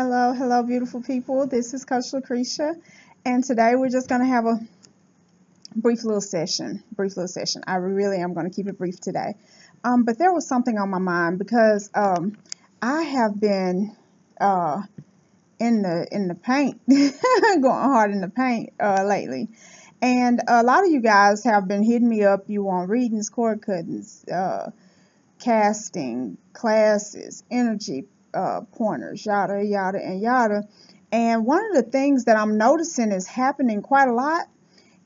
Hello, beautiful people. This is Coach Lacresha, and today we're just going to have a brief little session. I really am going to keep it brief today. But there was something on my mind because I have been in the paint, going hard in the paint lately, and a lot of you guys have been hitting me up. You want readings, cord cuttings, casting, classes, energy pointers, yada, yada, and yada. And one of the things that I'm noticing is happening quite a lot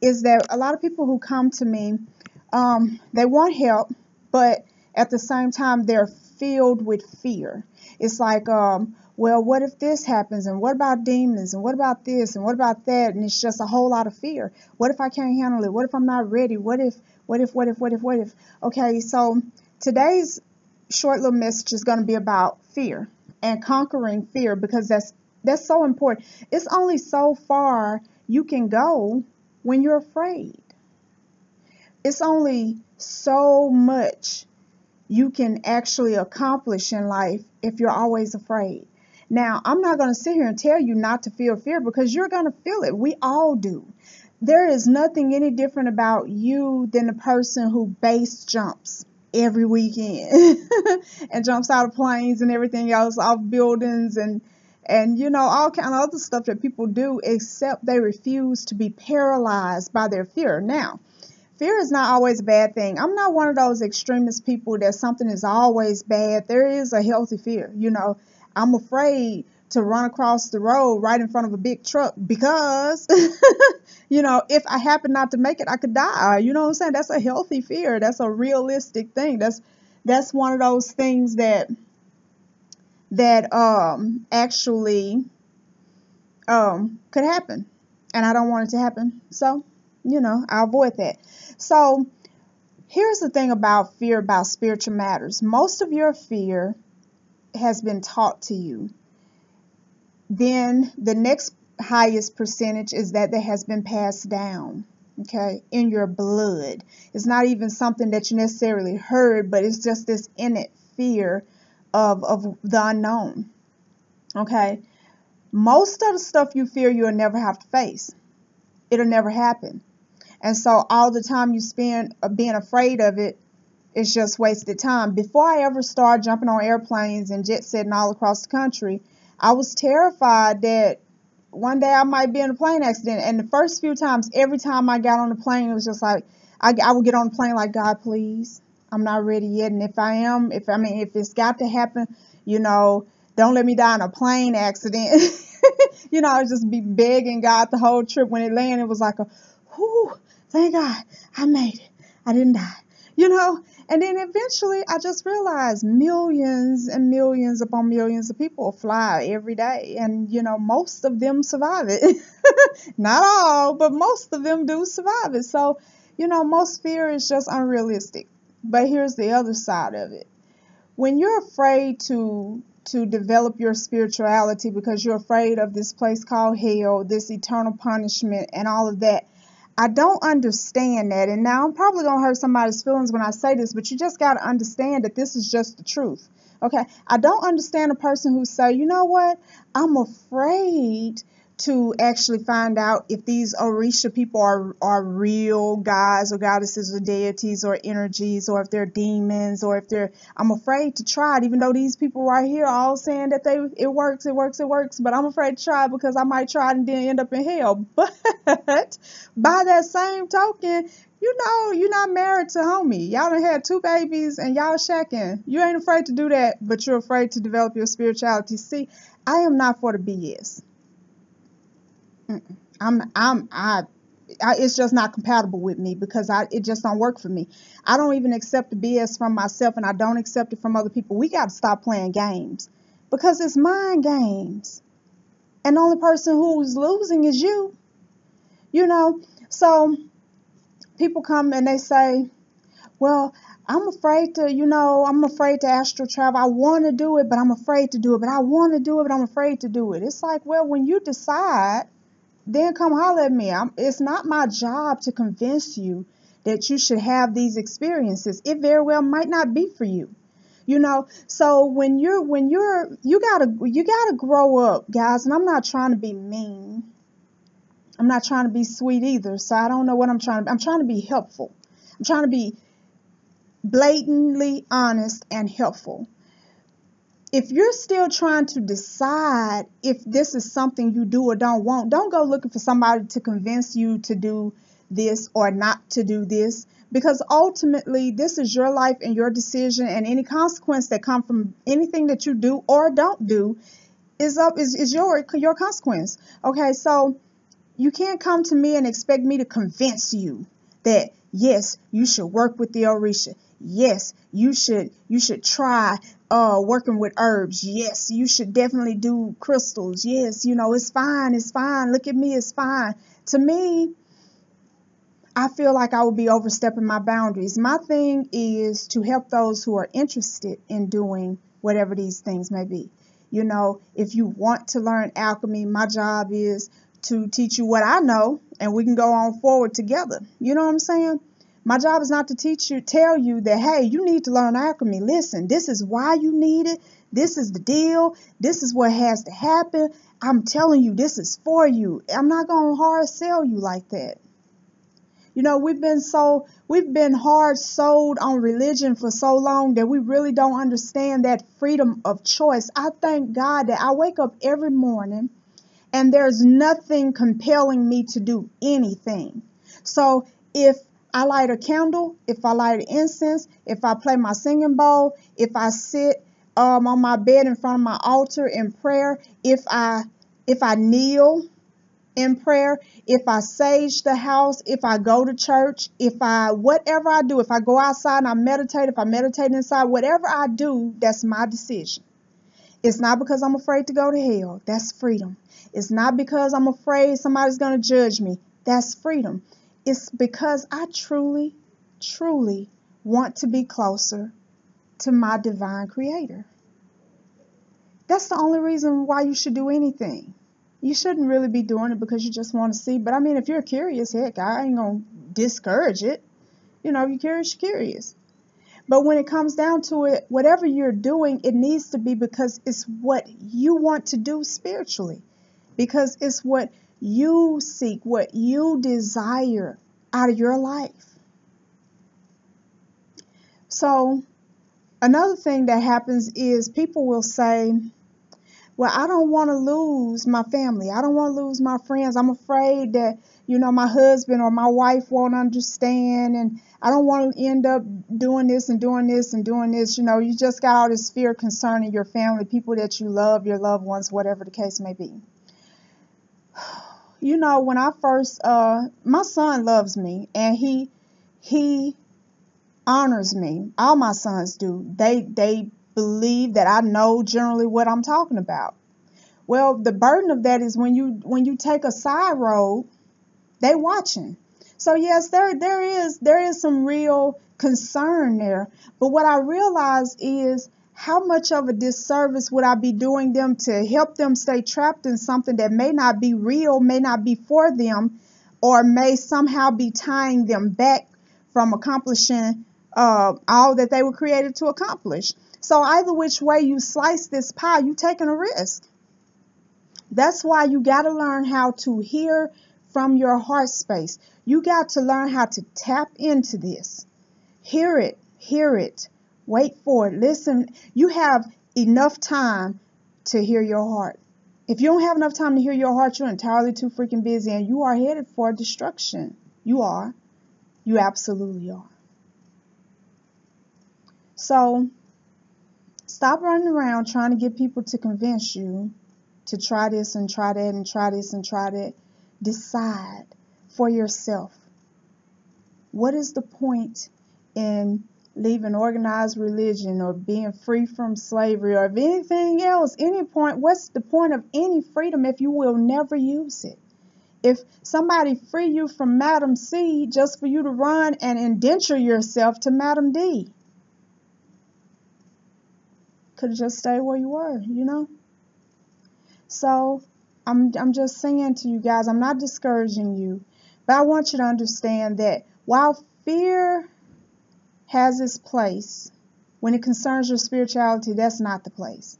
is that a lot of people who come to me, they want help, but at the same time, they're filled with fear. It's like, well, what if this happens? And what about demons? And what about this? And what about that? And it's just a whole lot of fear. What if I can't handle it? What if I'm not ready? What if? Okay, so today's short little message is going to be about fear and conquering fear, because that's so important. It's only so far you can go when you're afraid. It's only so much you can actually accomplish in life if you're always afraid. Now, I'm not going to sit here and tell you not to feel fear, because you're going to feel it. We all do. There is nothing any different about you than the person who base jumps every weekend and jumps out of planes and everything else, off buildings and all kind of other stuff that people do, except they refuse to be paralyzed by their fear. Now, fear is not always a bad thing. I'm not one of those extremist people that something is always bad. There is a healthy fear. I'm afraid to run across the road right in front of a big truck because, if I happen not to make it, I could die. You know what I'm saying? That's a healthy fear. That's a realistic thing. That's one of those things that actually could happen, and I don't want it to happen. So, I avoid that. So here's the thing about fear, about spiritual matters. Most of your fear has been taught to you. Then the next highest percentage is that has been passed down, okay, in your blood. It's not even something that you necessarily heard, but it's just this innate fear of the unknown, okay? Most of the stuff you fear, you'll never have to face. It'll never happen. And so all the time you spend being afraid of it, it's just wasted time. Before I ever started jumping on airplanes and jet setting all across the country, I was terrified that one day I might be in a plane accident. And the first few times, every time I got on the plane, it was just like, I would get on the plane like, God, please, I'm not ready yet. And if I am, if it's got to happen, don't let me die in a plane accident. I would just be begging God the whole trip. When it landed, it was like whew, thank God I made it. I didn't die. And then eventually I just realized millions and millions upon millions of people fly every day. And, most of them survive it. Not all, but most of them do survive it. So, most fear is just unrealistic. But here's the other side of it. When you're afraid to develop your spirituality because you're afraid of this place called hell, this eternal punishment and all of that, I don't understand that. And now I'm probably going to hurt somebody's feelings when I say this, but you just got to understand that this is just the truth. Okay. I don't understand a person who say, you know what? I'm afraid to actually find out if these Orisha people are real gods or goddesses or deities or energies, or if they're demons, or I'm afraid to try it, even though these people right here are all saying that it works, but I'm afraid to try it because I might try it and then end up in hell. But by that same token, you're not married to homie. Y'all done had 2 babies and y'all shacking. You ain't afraid to do that, but you're afraid to develop your spirituality. See, I am not for the BS. It's just not compatible with me, because it just don't work for me. I don't even accept the BS from myself, and I don't accept it from other people. We got to stop playing games, because it's mind games, and the only person who's losing is you. So people come and they say, well, I'm afraid to astral travel. I want to do it, but I'm afraid to do it. But I want to do it, but I'm afraid to do it. It's like, well, when you decide, then come holler at me. It's not my job to convince you that you should have these experiences. It very well might not be for you. So you gotta grow up, guys. And I'm not trying to be mean. I'm not trying to be sweet either. So I don't know what I'm trying to be helpful. I'm trying to be blatantly honest and helpful. If you're still trying to decide if this is something you do or don't want, don't go looking for somebody to convince you to do this or not to do this, because ultimately this is your life and your decision, and any consequence that come from anything that you do or don't do is your consequence. Okay, so you can't come to me and expect me to convince you that yes, you should work with the Orisha. Yes, you should try working with herbs. Yes, you should definitely do crystals. Yes, it's fine. It's fine. Look at me, it's fine. To me, I feel like I would be overstepping my boundaries. My thing is to help those who are interested in doing whatever these things may be. If you want to learn alchemy, my job is to teach you what I know, and we can go on forward together. You know what I'm saying? My job is not to tell you that, hey, you need to learn alchemy. Listen, this is why you need it. This is the deal. This is what has to happen. I'm telling you, this is for you. I'm not going to hard sell you like that. We've been hard sold on religion for so long that we really don't understand that freedom of choice. I thank God that I wake up every morning and there's nothing compelling me to do anything. So if I light a candle, if I light an incense, if I play my singing bowl, if I sit on my bed in front of my altar in prayer, if I kneel in prayer, if I sage the house, if I go to church, whatever I do, if I go outside and I meditate, if I meditate inside, whatever I do, that's my decision. It's not because I'm afraid to go to hell. That's freedom. It's not because I'm afraid somebody's going to judge me. That's freedom. It's because I truly, truly want to be closer to my divine creator. That's the only reason why you should do anything. You shouldn't really be doing it because you just want to see. But I mean, if you're curious, heck, I ain't going to discourage it. If you're curious, you're curious. But when it comes down to it, whatever you're doing, it needs to be because it's what you want to do spiritually. Because it's what you seek, what you desire out of your life. So another thing that happens is people will say, well, I don't want to lose my family. I don't want to lose my friends. I'm afraid that, my husband or my wife won't understand. And I don't want to end up doing this and doing this and doing this. You just got all this fear concerning your family, people that you love, your loved ones, whatever the case may be. When I first, my son loves me and he honors me. All my sons do. They believe that I know generally what I'm talking about. Well, the burden of that is when you take a side road, they watching. So yes, there is some real concern there. But what I realize is how much of a disservice would I be doing them to help them stay trapped in something that may not be real, may not be for them, or may somehow be tying them back from accomplishing all that they were created to accomplish. So either which way you slice this pie, you're taking a risk. That's why you got to learn how to hear from your heart space. You got to learn how to tap into this. Hear it, wait for it, listen. You have enough time to hear your heart. If you don't have enough time to hear your heart, you're entirely too freaking busy and you are headed for destruction. You are. You absolutely are. So stop running around trying to get people to convince you to try this and try that and try this and try that. Decide for yourself. What is the point in leaving organized religion or being free from slavery or anything else? Any point? What's the point of any freedom if you will never use it? If somebody free you from Madam C just for you to run and indenture yourself to Madam D, could have just stayed where you were, So I'm just saying to you guys, I'm not discouraging you, but I want you to understand that while fear has its place When it concerns your spirituality, that's not the place.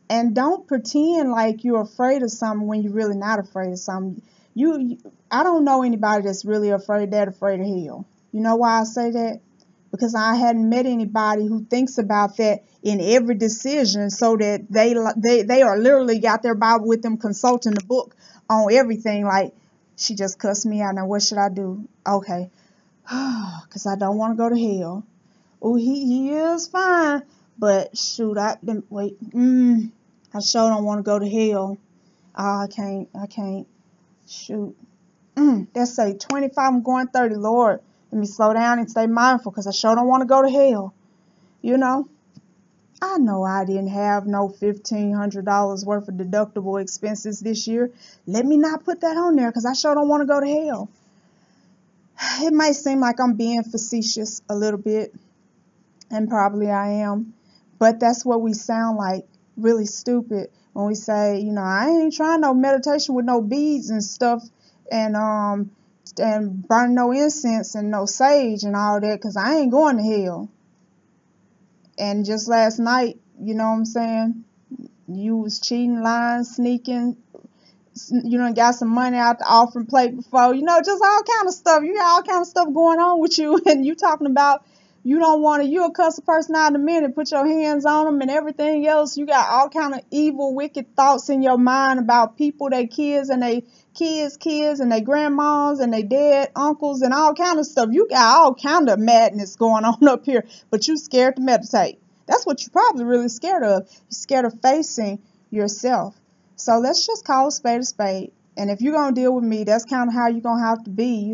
And don't pretend like you're afraid of something when you're really not afraid of something. I don't know anybody that's really afraid of hell. You know why I say that? Because I hadn't met anybody who thinks about that in every decision, so that they are literally got their Bible with them, consulting the book on everything. Like, she just cussed me out. Now what should I do? Okay, because I don't want to go to hell. Oh, he is fine, but shoot, I sure don't want to go to hell. I can't. Shoot. Let's say 25, I'm going 30. Lord, let me slow down and stay mindful, because I sure don't want to go to hell. You know, I know I didn't have no $1,500 worth of deductible expenses this year. Let me not put that on there, because I sure don't want to go to hell. It might seem like I'm being facetious a little bit, and probably I am, but that's what we sound like, really stupid, when we say, I ain't trying no meditation with no beads and stuff, and burn no incense and no sage and all that, because I ain't going to hell. And just last night, you know what I'm saying, you was cheating, lying, sneaking, got some money out the offering plate before, just all kind of stuff. You got all kind of stuff going on with you, and you talking about you don't want to, you'll cuss a person out in a minute, put your hands on them and everything else. You got all kind of evil, wicked thoughts in your mind about people, their kids and their kids and their grandmas and their dead uncles and all kind of stuff. You got all kind of madness going on up here, but you scared to meditate. That's what you're probably really scared of. You're scared of facing yourself. So let's just call a spade a spade. And if you're going to deal with me, that's kind of how you're going to have to be.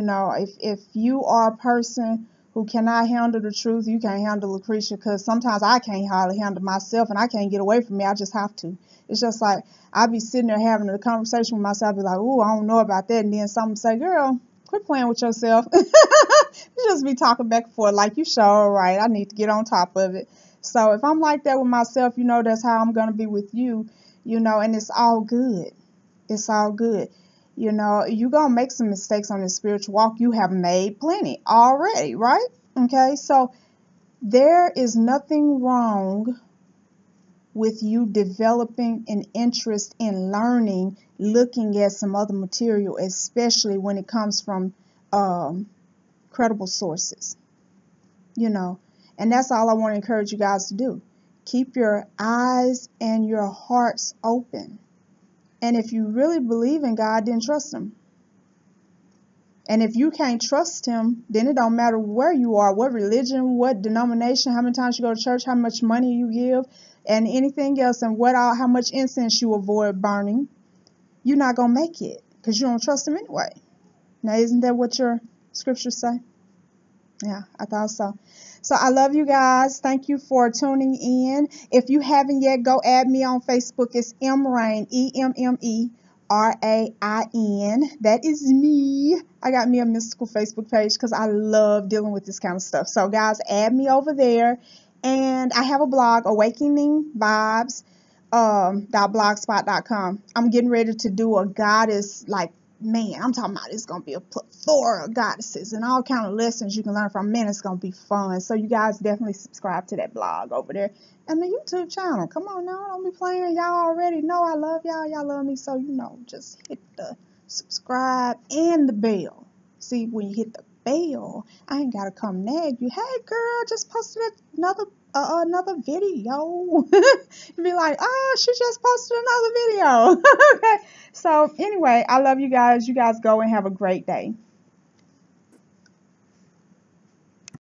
If you are a person who cannot handle the truth, you can't handle Lacresha, because sometimes I can't hardly handle myself, and I can't get away from me. I just have to. It's just like I be sitting there having a conversation with myself, be like, "Ooh, I don't know about that," and then someone say, "Girl, quit playing with yourself." You just be talking back and forth like, you sure right. I need to get on top of it. So if I'm like that with myself, that's how I'm gonna be with you. And it's all good. It's all good. You're going to make some mistakes on this spiritual walk. You have made plenty already, right? Okay, so there is nothing wrong with you developing an interest in learning, looking at some other material, especially when it comes from credible sources. And that's all I want to encourage you guys to do. Keep your eyes and your hearts open. And if you really believe in God, then trust him. And if you can't trust him, then it don't matter where you are, what religion, what denomination, how many times you go to church, how much money you give, and anything else, and how much incense you avoid burning. You're not going to make it, because you don't trust him anyway. Now, isn't that what your scriptures say? Yeah, I thought so. So I love you guys. Thank you for tuning in. If you haven't yet, go add me on Facebook. It's Emrain, EMMERAIN. That is me. I got me a mystical Facebook page because I love dealing with this kind of stuff. So guys, add me over there. And I have a blog, awakeningvibes.blogspot.com. I'm getting ready to do a goddess, I'm talking about it's going to be a plethora of goddesses and all kind of lessons you can learn from. Man, it's going to be fun. So you guys definitely subscribe to that blog over there. And the YouTube channel. Come on now, don't be playing. Y'all already know I love y'all. Y'all love me. So, just hit the subscribe and the bell. See, when you hit the bell, I ain't got to come nag you. Hey, girl, just posted another video. You'd be like, oh, she just posted another video. Okay. So anyway, I love you guys. You guys go and have a great day.